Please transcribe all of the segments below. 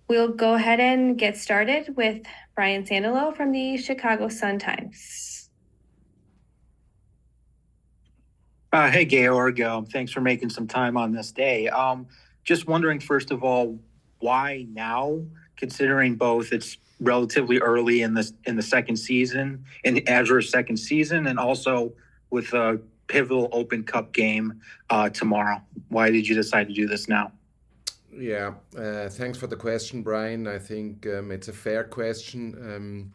We'll go ahead and get started with Brian Sandalo from the Chicago Sun-Times. Hey, Georg. Thanks for making some time on this day. Just wondering, first of all, why now, considering both it's relatively early in the second season, in Ezra's second season, and also with a pivotal Open Cup game tomorrow. Why did you decide to do this now? Yeah, thanks for the question, Brian. I think it's a fair question.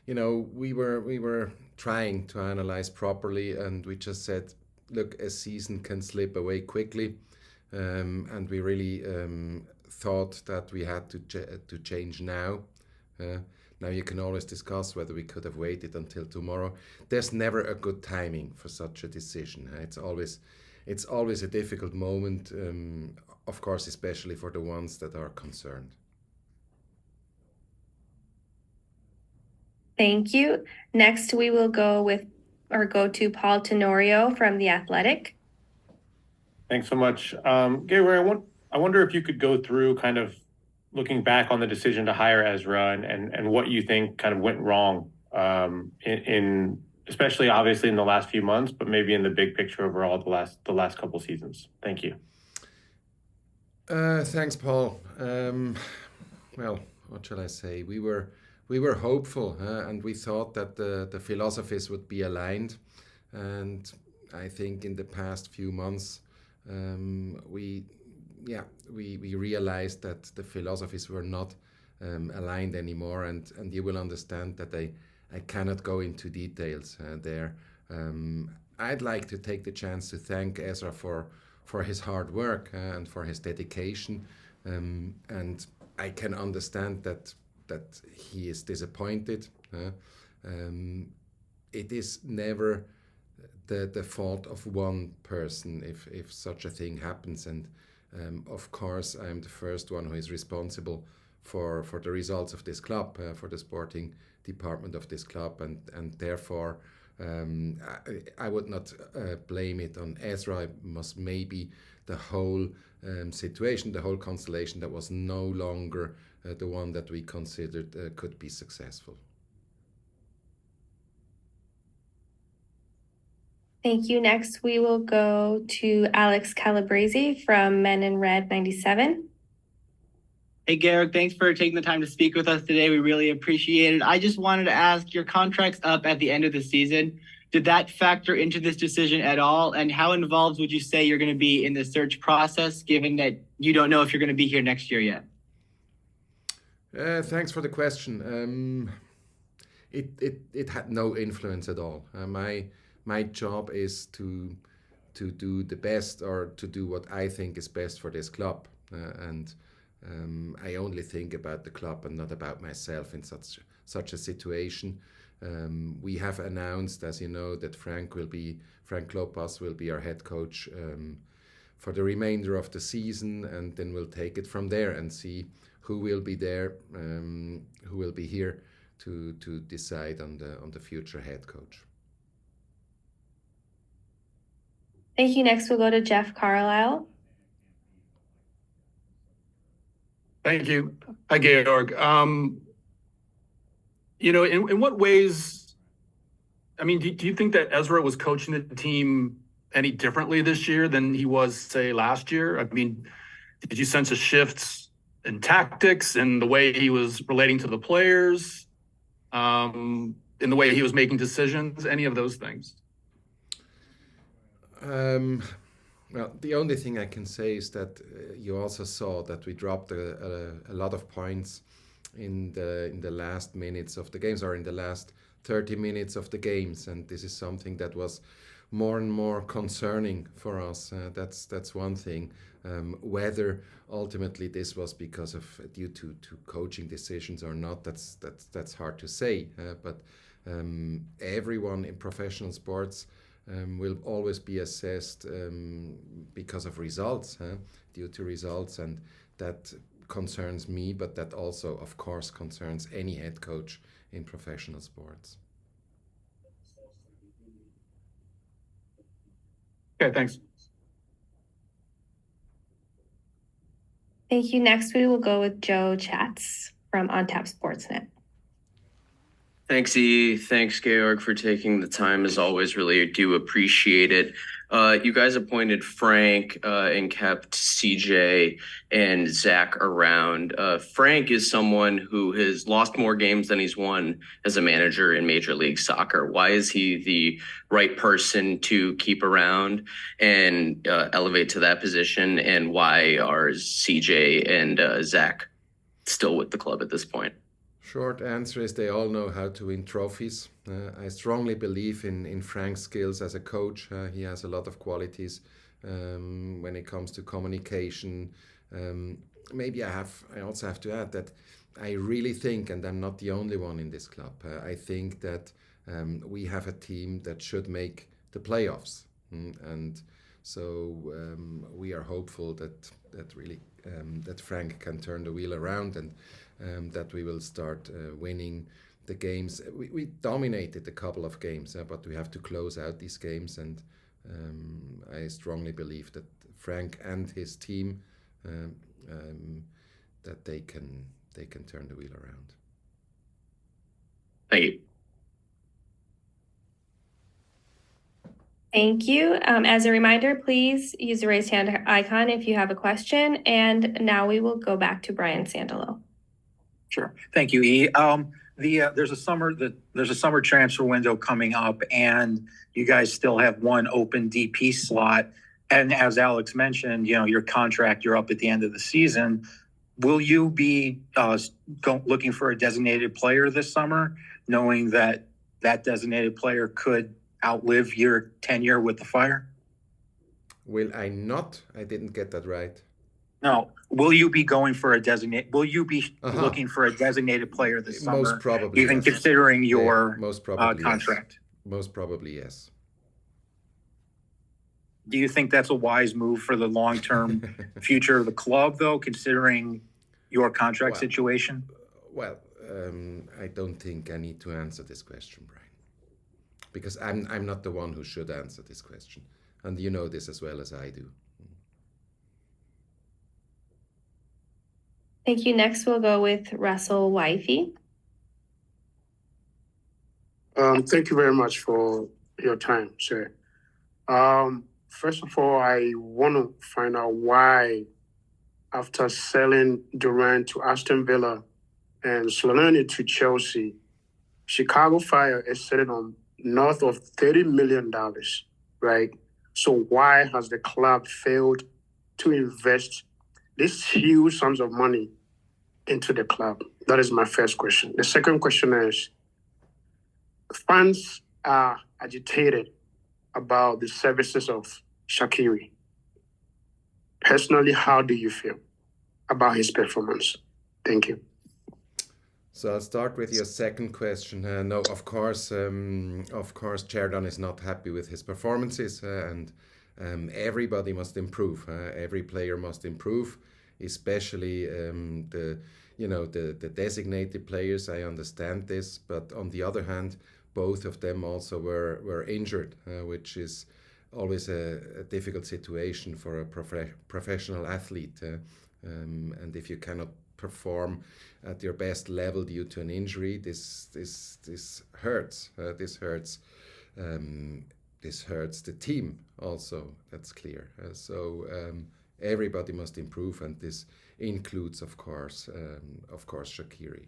We were trying to analyze properly, and we just said, look, a season can slip away quickly, and we really thought that we had to change now. Uh, Now you can always discuss whether we could have waited until tomorrow. There's never a good timing for such a decision. It's always a difficult moment, of course, especially for the ones that are concerned. Thank you. Next, we will go to Paul Tenorio from The Athletic. Thanks so much. Gabriel, I wonder if you could go through kind of looking back on the decision to hire Ezra and what you think kind of went wrong in especially obviously in the last few months, but maybe in the big picture overall the last couple seasons. Thank you. Thanks, Paul. Well, what shall I say? We were hopeful, and we thought that the philosophies would be aligned. And I think in the past few months, we realized that the philosophies were not aligned anymore. And you will understand that I cannot go into details there. I'd like to take the chance to thank Ezra for his hard work and for his dedication. And I can understand that he is disappointed. It is never the fault of one person if such a thing happens. And of course, I'm the first one who is responsible for the results of this club, for the sporting department of this club, and therefore I would not blame it on Ezra. It was maybe the whole situation, the whole constellation that was no longer the one that we considered could be successful. Thank you. Next, we will go to Alex Calabrese from Men in Red 97. Hey, Georg, thanks for taking the time to speak with us today. We really appreciate it. I just wanted to ask, your contract's up at the end of the season. Did that factor into this decision at all? And how involved would you say you're going to be in the search process, given that you don't know if you're going to be here next year yet? Thanks for the question. It had no influence at all. My job is to do the best, or to do what I think is best for this club, and I only think about the club and not about myself in such a situation. We have announced, as you know, that Frank Klopas will be our head coach for the remainder of the season, and then we'll take it from there and see who will be there, who will be here to decide on the future head coach. Thank you. Next, we'll go to Jeff Carlisle. Thank you. Hi, Georg. In what ways, I mean, do you think that Ezra was coaching the team any differently this year than he was, say, last year? I mean, did you sense a shift in tactics and the way he was relating to the players, in the way he was making decisions, any of those things? Well, the only thing I can say is that you also saw that we dropped a lot of points in the last minutes of the games, or in the last 30 minutes of the games, and this is something that was more and more concerning for us. That's one thing. Whether ultimately this was due to coaching decisions or not, that's hard to say. But everyone in professional sports will always be assessed because of results, due to results, and that concerns me, but that also, of course, concerns any head coach in professional sports. Okay, thanks. Thank you. Next, we will go with Joe Chats from On Tap Sportsnet. Thanks, E. Thanks, Georg, for taking the time. As always, really do appreciate it. You guys appointed Frank and kept CJ and Zach around. Frank is someone who has lost more games than he's won as a manager in Major League Soccer. Why is he the right person to keep around and elevate to that position? And why are CJ and Zach still with the club at this point? Short answer is they all know how to win trophies. I strongly believe in Frank's skills as a coach. He has a lot of qualities when it comes to communication. Maybe I also have to add that I really think, and I'm not the only one in this club, I think that we have a team that should make the playoffs. And so we are hopeful that really that Frank can turn the wheel around and that we will start winning the games. We dominated a couple of games, but we have to close out these games, and I strongly believe that Frank and his team that they can turn the wheel around. Thank you. Thank you. As a reminder, please use the raised hand icon if you have a question. And now we will go back to Brian Sandalo. Sure. Thank you, E. There's a summer transfer window coming up, and you guys still have one open DP slot. And as Alex mentioned, your contract, you're up at the end of the season. Will you be looking for a designated player this summer, knowing that designated player could outlive your tenure with the Fire? Will I not? I didn't get that right. No. Will you be going for a designate? Will you be looking for a designated player this summer? Most probably, even yes. considering your most probably, contract. Yes. Most probably, yes. Do you think that's a wise move for the long-term future of the club, though, considering your contract situation? Well, I don't think I need to answer this question, Brian, because I'm not the one who should answer this question, and you know this as well as I do. Thank you. Next, we'll go with Russell Wifey. Thank you very much for your time, sir. First of all, I want to find out why, after selling Durant to Aston Villa and Solanani to Chelsea, Chicago Fire is sitting on north of $30 million, right? So why has the club failed to invest these huge sums of money into the club? That is my first question. The second question is, fans are agitated about the services of Shaqiri. Personally, how do you feel about his performance? Thank you. So I'll start with your second question. No, of course, Sheridan is not happy with his performances, and everybody must improve. Every player must improve, especially the designated players. I understand this, but on the other hand, both of them also were injured, which is always a difficult situation for a professional athlete. And if you cannot perform at your best level due to an injury, this hurts. This hurts the team also. That's clear. So everybody must improve, and this includes, of course, Shaqiri.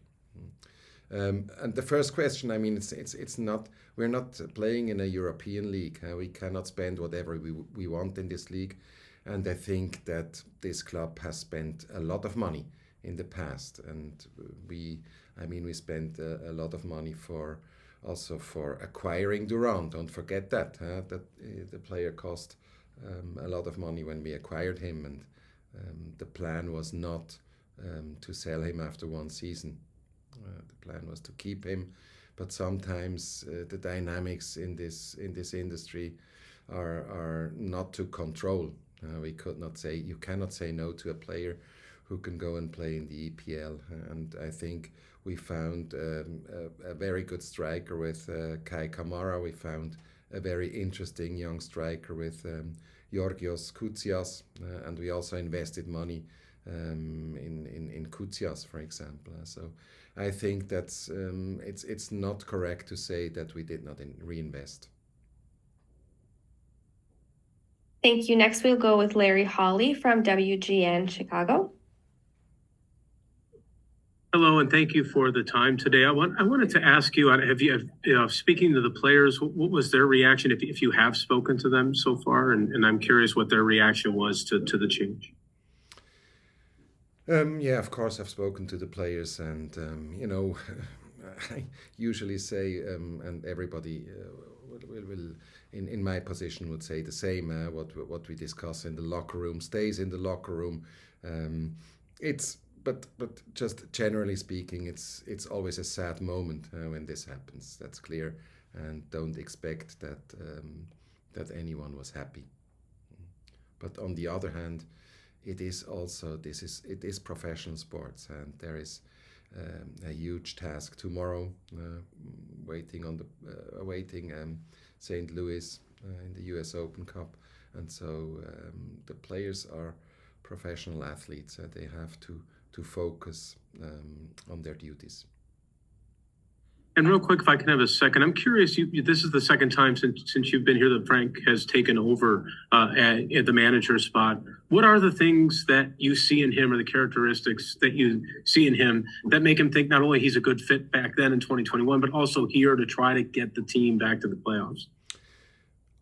And the first question, I mean, it's not. We're not playing in a European league. We cannot spend whatever we want in this league, and I think that this club has spent a lot of money in the past, and we spent a lot of money for acquiring Durant. Don't forget that the player cost a lot of money when we acquired him, and the plan was not to sell him after one season. The plan was to keep him, but sometimes the dynamics in this industry are not to control. You cannot say no to a player who can go and play in the EPL, and I think we found a very good striker with Kai Kamara. We found a very interesting young striker with Georgios Koutsias, and we also invested money in Kutsias, for example. So I think that's it's not correct to say that we did not reinvest. Thank you. Next, we'll go with Larry Hawley from WGN Chicago. Hello, and thank you for the time today. I wanted to ask you, speaking to the players, what was their reaction if you have spoken to them so far? And I'm curious what their reaction was to the change. Yeah, of course, I've spoken to the players, and I usually say, and everybody will in my position would say the same. What we discuss in the locker room stays in the locker room. But just generally speaking, it's always a sad moment when this happens. That's clear, and don't expect that anyone was happy. But on the other hand, it is professional sports, and there is a huge task tomorrow awaiting St. Louis in the U.S. Open Cup, and so the players are professional athletes. They have to focus on their duties. And real quick, if I can have a second, I'm curious. This is the second time since you've been here that Frank has taken over at the manager spot. What are the things that you see in him, or the characteristics that you see in him that make him think not only he's a good fit back then in 2021, but also here to try to get the team back to the playoffs?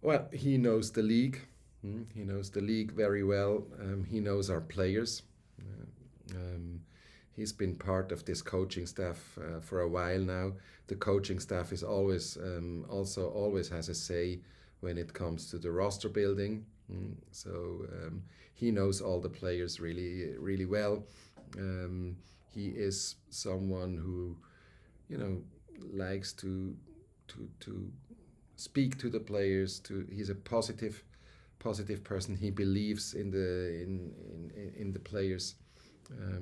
Well, he knows the league. He knows the league very well. He knows our players. He's been part of this coaching staff for a while now. The coaching staff is always has a say when it comes to the roster building. So he knows all the players really, really well. He is someone who, likes to speak to the players. He's a positive person. He believes in the players.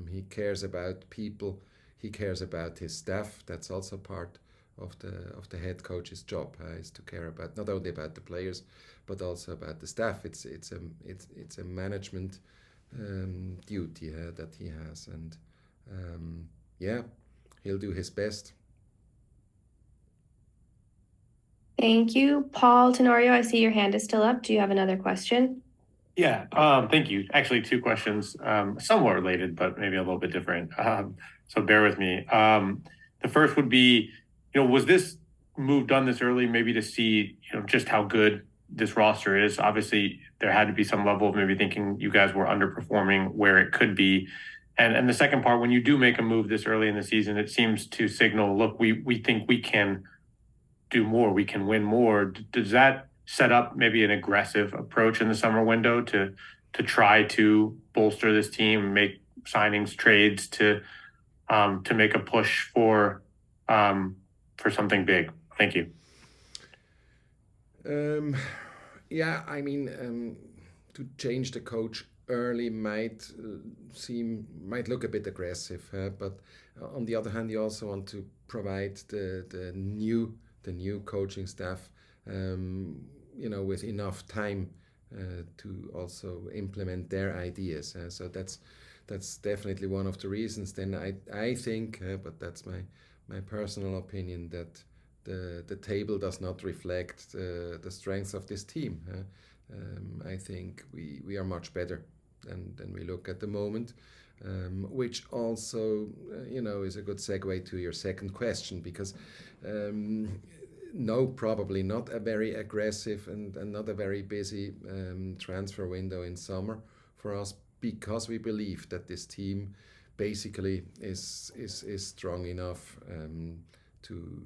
He cares about people. He cares about his staff. That's also part of the head coach's job, is to care about not only about the players, but also about the staff. It's a management duty that he has, and he'll do his best. Thank you. Paul Tenorio, I see your hand is still up. Do you have another question? Yeah, thank you. Actually, two questions, somewhat related, but maybe a little bit different. So bear with me. The first would be, was this move done this early, maybe to see, just how good this roster is? Obviously, there had to be some level of maybe thinking you guys were underperforming where it could be. And the second part, when you do make a move this early in the season, it seems to signal, look, we think we can do more, we can win more. Does that set up maybe an aggressive approach in the summer window to try to bolster this team, make signings, trades to make a push for something big? Thank you. To change the coach early might look a bit aggressive, but on the other hand, you also want to provide the new coaching staff with enough time to also implement their ideas. So that's definitely one of the reasons. Then I think, but that's my personal opinion, that the table does not reflect the strengths of this team. I think we are much better than we look at the moment, which also is a good segue to your second question, because no, probably not a very aggressive and not a very busy transfer window in summer for us, because we believe that this team basically is strong enough to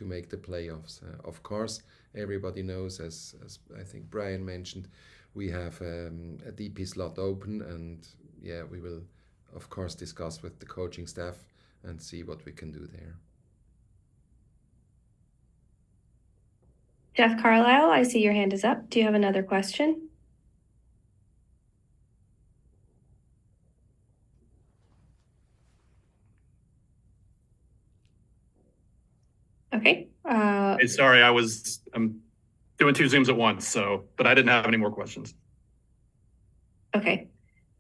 make the playoffs. Of course, everybody knows, as I think Brian mentioned, we have a DP slot open, and we will of course discuss with the coaching staff and see what we can do there. Jeff Carlisle, I see your hand is up. Do you have another question? Okay. Hey, sorry, I'm doing two Zooms at once, but I didn't have any more questions. Okay,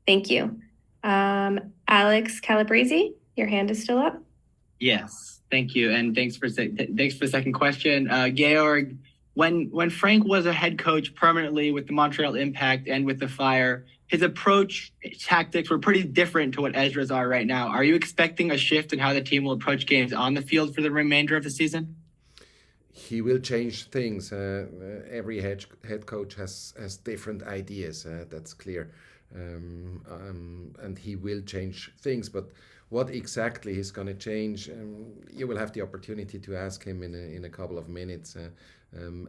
thank you. Alex Calabrese, your hand is still up. Yes, thank you, and thanks for the second question, Georg. When Frank was a head coach permanently with the Montreal Impact and with the Fire, his approach tactics were pretty different to what Ezra's are right now. Are you expecting a shift in how the team will approach games on the field for the remainder of the season? He will change things. Every head coach has different ideas. That's clear, and he will change things. But what exactly he's going to change, you will have the opportunity to ask him in a couple of minutes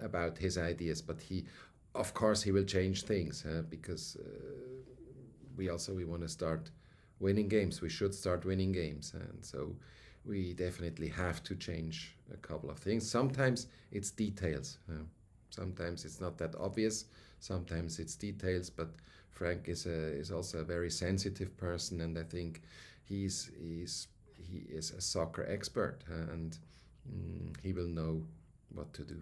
about his ideas. But of course, he will change things because we want to start winning games. We should start winning games, and so we definitely have to change a couple of things. Sometimes it's details. Sometimes it's not that obvious. Sometimes it's details. But Frank is also a very sensitive person, and I think he is a soccer expert, and he will know what to do.